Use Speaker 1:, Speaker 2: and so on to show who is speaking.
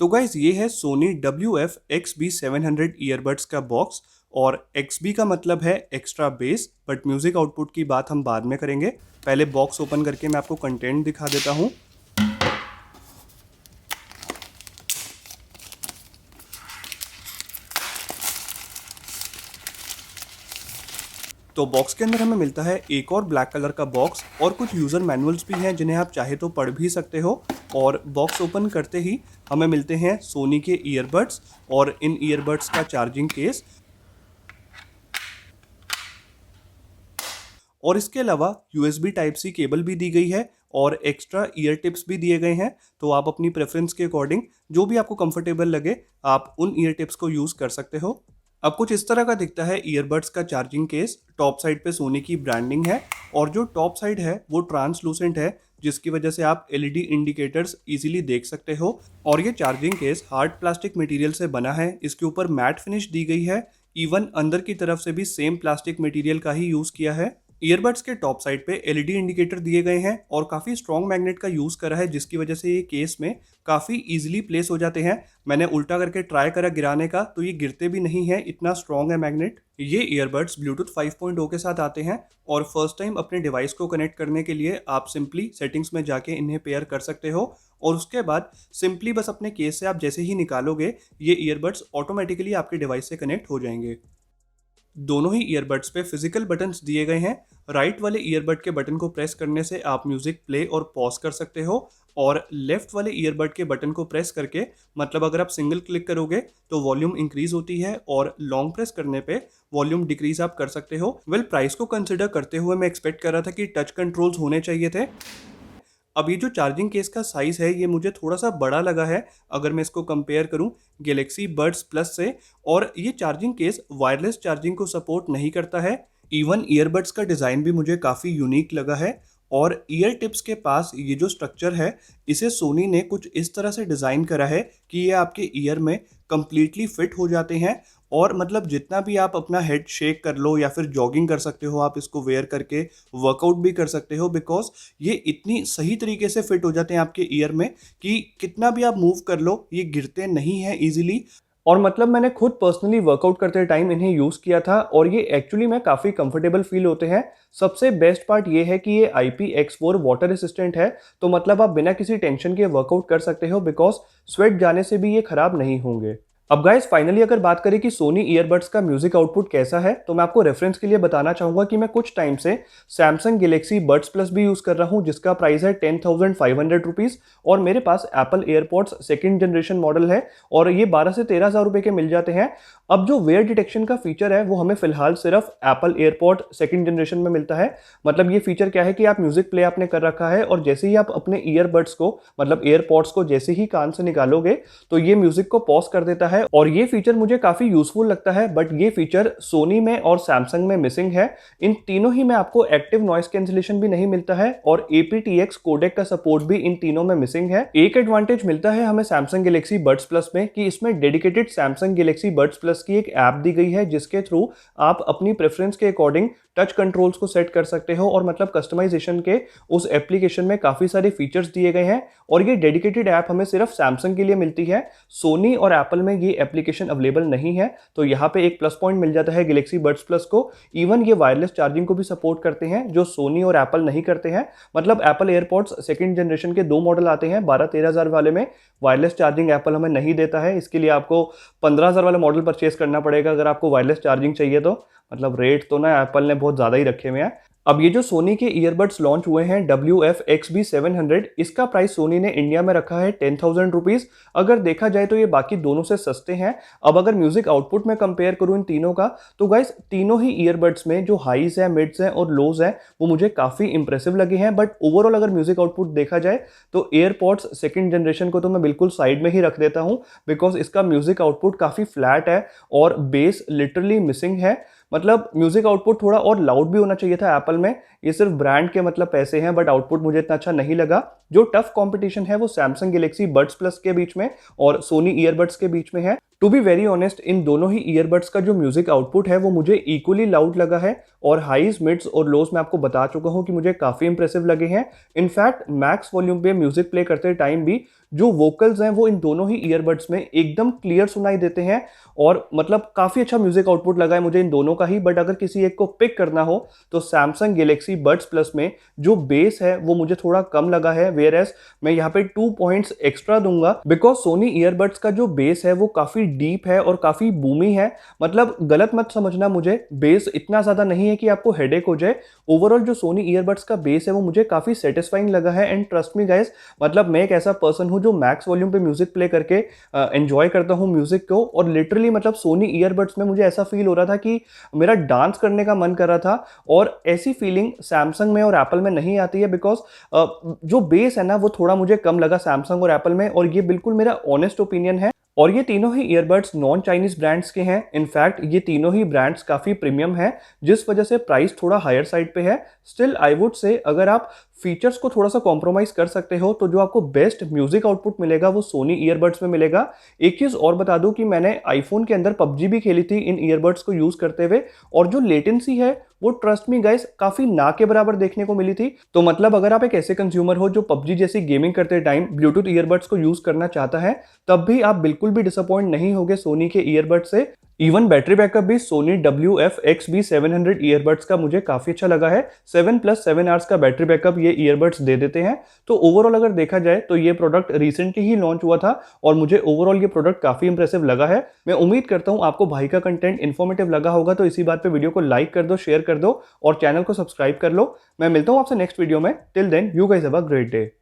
Speaker 1: तो गाइज ये है सोनी WF-XB700 ईयरबड्स का बॉक्स। और XB का मतलब है extra base, but music output की बात हम बाद में करेंगे। पहले बॉक्स ओपन करके मैं आपको कंटेंट दिखा देता हूँ। तो बॉक्स के अंदर हमें मिलता है एक और ब्लैक कलर का बॉक्स और कुछ यूज़र मैनुअल्स भी हैं जिन्हें आप चाहे तो पढ़ भी सकते हो। और बॉक्स ओपन करते ही हमें मिलते हैं सोनी के ईयरबड्स और इन ईयरबड्स का चार्जिंग केस। और इसके अलावा USB टाइप सी केबल भी दी गई है और एक्स्ट्रा ईयर टिप्स भी दिए गए हैं। तो आप अपनी प्रेफरेंस के अकॉर्डिंग जो भी आपको कंफर्टेबल लगे आप उन ईयर टिप्स को यूज़ कर सकते हो। अब कुछ इस तरह का दिखता है ईयरबड्स का चार्जिंग केस। टॉप साइड पे सोनी की ब्रांडिंग है और जो टॉप साइड है वो ट्रांसलूसेंट है, जिसकी वजह से आप LED इंडिकेटर्स इजीली देख सकते हो। और ये charging case hard plastic material से बना है, इसके ऊपर मैट फिनिश दी गई है। इवन अंदर की तरफ से भी सेम प्लास्टिक मटेरियल का ही यूज़ किया है। ईयरबड्स के टॉप साइड पे LED इंडिकेटर दिए गए हैं और काफ़ी स्ट्रॉन्ग मैग्नेट का यूज़ करा है, जिसकी वजह से ये केस में काफ़ी इजीली प्लेस हो जाते हैं। मैंने उल्टा करके ट्राई करा गिराने का तो ये गिरते भी नहीं है, इतना स्ट्रॉन्ग है मैग्नेट। ये ईयरबड्स ब्लूटूथ 5.0 के साथ आते हैं और फर्स्ट टाइम अपने डिवाइस को कनेक्ट करने के लिए आप सिंपली सेटिंग्स में जाके इन्हें पेयर कर सकते हो और उसके बाद सिंपली बस अपने केस से आप जैसे ही निकालोगे ये ईयरबड्स ऑटोमेटिकली आपके डिवाइस से कनेक्ट हो जाएंगे। दोनों ही ईयरबड्स पे फिजिकल बटन्स दिए गए हैं। राइट वाले ईयरबड के बटन को प्रेस करने से आप म्यूजिक प्ले और पॉज कर सकते हो और लेफ्ट वाले ईयरबड के बटन को प्रेस करके, मतलब अगर आप सिंगल क्लिक करोगे तो वॉल्यूम इंक्रीज होती है और लॉन्ग प्रेस करने पे वॉल्यूम डिक्रीज आप कर सकते हो। प्राइस को कंसिडर करते हुए मैं एक्सपेक्ट कर रहा था कि टच कंट्रोल्स होने चाहिए थे। अब ये जो चार्जिंग केस का साइज़ है ये मुझे थोड़ा सा बड़ा लगा है अगर मैं इसको कंपेयर करूं गैलेक्सी बड्स प्लस से। और ये चार्जिंग केस वायरलेस चार्जिंग को सपोर्ट नहीं करता है। इवन ईयरबड्स का डिज़ाइन भी मुझे काफ़ी यूनिक लगा है। और ईयर टिप्स के पास ये जो स्ट्रक्चर है इसे सोनी ने कुछ इस तरह से डिज़ाइन करा है कि ये आपके ईयर में कंप्लीटली फिट हो जाते हैं। और मतलब जितना भी आप अपना हेड शेक कर लो या फिर जॉगिंग कर सकते हो, आप इसको वेयर करके वर्कआउट भी कर सकते हो, बिकॉज ये इतनी सही तरीके से फिट हो जाते हैं आपके ईयर में कि कितना भी आप मूव कर लो ये गिरते नहीं हैं इजीली। और मतलब मैंने खुद पर्सनली वर्कआउट करते टाइम इन्हें यूज़ किया था और ये एक्चुअली में काफ़ी कंफर्टेबल फील होते हैं। सबसे बेस्ट पार्ट ये है कि ये IPX4 वाटर रेसिस्टेंट है, तो मतलब आप बिना किसी टेंशन के वर्कआउट कर सकते हो बिकॉज स्वेट जाने से भी ये खराब नहीं होंगे। अब गाइस फाइनली अगर बात करें कि सोनी ईयरबड्स का म्यूजिक आउटपुट कैसा है, तो मैं आपको रेफरेंस के लिए बताना चाहूंगा कि मैं कुछ टाइम से सैमसंग गैलेक्सी बड्स प्लस भी यूज कर रहा हूं जिसका प्राइस है 10,500 रुपीज। और मेरे पास Apple AirPods second generation model है और ये 12 से 13,000 रुपए के मिल जाते हैं। अब जो वेयर डिटेक्शन का फीचर है वो हमें फिलहाल सिर्फ एप्पल एयरपॉड सेकंड जनरेशन में मिलता है। मतलब ये फीचर क्या है कि आप म्यूजिक प्ले आपने कर रखा है और जैसे ही आप अपने ईयरबड्स को मतलब एयरपॉड्स को जैसे ही कान से निकालोगे तो ये म्यूजिक को पॉज कर देता है और ये फीचर मुझे काफी यूजफुल लगता है। बट ये फीचर सोनी में और सैमसंग में मिसिंग है। इन तीनों ही में आपको एक्टिव नॉइस कैंसिलेशन भी नहीं मिलता है और aptX कोडेक का सपोर्ट भी इन तीनों में मिसिंग है। एक एडवांटेज मिलता है हमें सैमसंग गैलेक्सी बड्स प्लस में कि इसमें dedicated Samsung Galaxy buds plus की एक ऐप दी गई है जिसके थ्रू आप अपनी प्रेफरेंस के अकॉर्डिंग टच कंट्रोल्स को सेट कर सकते हो और मतलब कस्टमाइजेशन के उस एप्लीकेशन में काफी सारे फीचर्स दिए गए हैं। और ये डेडिकेटेड ऐप हमें सिर्फ सैमसंग के लिए मिलती है, सोनी और एप्पल में ये एप्लीकेशन अवेलेबल नहीं है। तो यहाँ पे एक प्लस पॉइंट मिल जाता है गैलेक्सी बड्स प्लस को। इवन ये वायरलेस चार्जिंग को भी सपोर्ट करते हैं जो सोनी और एप्पल नहीं करते हैं। मतलब एप्पल एयरपॉड्स सेकंड जनरेशन के 2 मॉडल आते हैं, 12-13,000 वाले में वायरलेस चार्जिंग एप्पल हमें नहीं देता है। इसके लिए आपको 15,000 वाला मॉडल परचेस करना पड़ेगा अगर आपको वायरलेस चार्जिंग चाहिए तो। मतलब रेट तो ना एप्पल ने बहुत ज़्यादा ही रखे हुए हैं। अब ये जो सोनी के ईयरबड्स लॉन्च हुए हैं WF-XB700, इसका प्राइस सोनी ने इंडिया में रखा है 10,000 रुपीज़। अगर देखा जाए तो ये बाकी दोनों से सस्ते हैं। अब अगर म्यूजिक आउटपुट में कंपेयर करूं इन तीनों का तो गाइस तीनों ही ईयरबड्स में जो हाईज है, मिड्स हैं और लोज हैं वो मुझे काफ़ी इंप्रेसिव लगे हैं। बट ओवरऑल अगर म्यूजिक आउटपुट देखा जाए तो एयरपॉड्स सेकेंड जनरेशन को तो मैं बिल्कुल साइड में ही रख देता हूँ बिकॉज इसका म्यूजिक आउटपुट काफ़ी फ्लैट है और बेस लिटरली मिसिंग है। मतलब म्यूजिक आउटपुट थोड़ा और लाउड भी होना चाहिए था एप्पल में। ये सिर्फ ब्रांड के मतलब पैसे हैं बट आउटपुट मुझे इतना अच्छा नहीं लगा। जो टफ कंपटीशन है वो सैमसंग गैलेक्सी बड्स प्लस के बीच में और सोनी ईयरबड्स के बीच में है। टू बी वेरी ऑनेस्ट, इन दोनों ही ईयरबड्स का जो म्यूजिक आउटपुट है वो मुझे इक्वली लाउड लगा है, और हाईज, मिड्स और लोज मैं आपको बता चुका हूं कि मुझे काफी इंप्रेसिव लगे हैं। इनफैक्ट मैक्स वॉल्यूम पे म्यूजिक प्ले करते टाइम भी जो वोकल्स हैं वो इन दोनों ही ईयरबड्स में एकदम क्लियर सुनाई देते हैं, और मतलब काफी अच्छा म्यूजिक आउटपुट लगा है मुझे इन दोनों का ही। बट अगर किसी एक को पिक करना हो तो सैमसंग गैलेक्सी बड्स प्लस में जो बेस है वो मुझे थोड़ा कम लगा है, वेयर एज मैं यहाँ पे 2 पॉइंट्स एक्स्ट्रा दूंगा, बिकॉज सोनी ईयरबड्स का जो बेस है वो काफी डीप है और काफी बूमी है। मतलब गलत मत समझना मुझे, बेस इतना ज्यादा नहीं है कि आपको हेडेक हो जाए। ओवरऑल जो सोनी ईयरबड्स का बेस है वो मुझे काफी सेटिस्फाइंग लगा है। एंड ट्रस्ट मी गाइस, मतलब मैं एक ऐसा पर्सन हूं जो मैक्स वॉल्यूम पे म्यूजिक प्ले करके एंजॉय करता हूं म्यूजिक को, और लिटरली मतलब सोनी ईयरबड्स में मुझे ऐसा फील हो रहा था कि मेरा डांस करने का मन कर रहा था, और ऐसी फीलिंग सैमसंग में और एप्पल में नहीं आती है, बिकॉज जो बेस है ना वो थोड़ा मुझे कम लगा सैमसंग और एप्पल में, और ये बिल्कुल मेरा ऑनेस्ट ओपिनियन है। और ये तीनों ही ईयरबड्स नॉन चाइनीज ब्रांड्स के हैं। इनफैक्ट ये तीनों ही ब्रांड्स काफी प्रीमियम है, जिस वजह से प्राइस थोड़ा हायर साइड पे है। स्टिल आई वुड से अगर आप फीचर्स को थोड़ा सा कॉम्प्रोमाइज कर सकते हो तो जो आपको बेस्ट म्यूजिक आउटपुट मिलेगा वो सोनी ईयरबड्स में मिलेगा। एक चीज और बता दूं कि मैंने आईफोन के अंदर पबजी भी खेली थी इन ईयरबड्स को यूज करते हुए, और जो लेटेंसी है वो ट्रस्ट मी गाइस काफी ना के बराबर देखने को मिली थी। तो मतलब अगर आप एक ऐसे कंज्यूमर हो जो पबजी जैसी गेमिंग करते टाइम ब्लूटूथ ईयरबड्स को यूज करना चाहता है, तब भी आप बिल्कुल भी डिसअपॉइंट नहीं होगे सोनी के ईयरबड से। इवन बैटरी बैकअप भी सोनी WF-XB700 ईयरबड्स का मुझे काफी अच्छा लगा है। 7+7 आवर्स का बैटरी बैकअप ये ईयरबड्स दे देते हैं। तो ओवरऑल अगर देखा जाए तो ये प्रोडक्ट रिसेंटली ही लॉन्च हुआ था, और मुझे ओवरऑल ये प्रोडक्ट काफी इंप्रेसिव लगा है। मैं उम्मीद करता हूं आपको भाई का कंटेंट इन्फॉर्मेटिव लगा होगा, तो इसी बात पे वीडियो को लाइक कर दो, शेयर कर दो और चैनल को सब्सक्राइब कर लो। मैं मिलता हूं आपसे नेक्स्ट वीडियो में। Till then you guys have a great day.